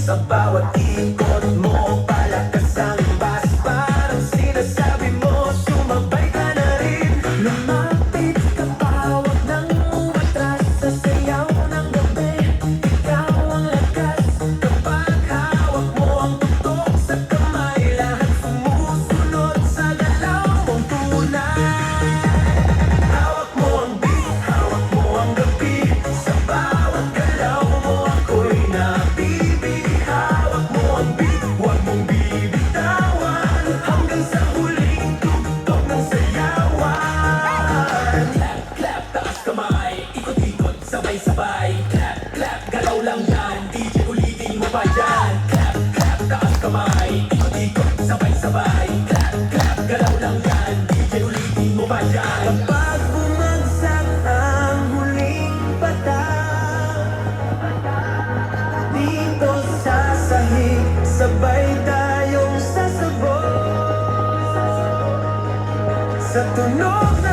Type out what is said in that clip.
Sa bawat ikot mo, palakas ang bas. Parang sinasabi mo, sumabay ka na rin. Lumapit ka pa, huwag nang umatras. Sa sayaw ng gabi, ikaw ang lakas. Kapag hawak mo ang tutok sa kamay, lahat sumusunod sa galaw mong tunay. Hawak mo ang beat, hawak mo ang gabi. Sa bawat galaw mo ako'y nabibig. Hawak mo ang beat, huwag mong bibitawan. Hanggang sa huling tugtog ng sayawan. Clap, clap, taas kamay, ikot-ikot, sabay-sabay. Clap, clap, galaw lang yan, DJ ulitin mo pa yan. Clap, clap, taas kamay, ikot-ikot, sabay-sabay. Clap, clap, galaw lang yan, DJ ulitin mo pa yan. Kapag bumagsak ang huling patak, dito sa sahig, sabay tayong sasabog. Sa tunog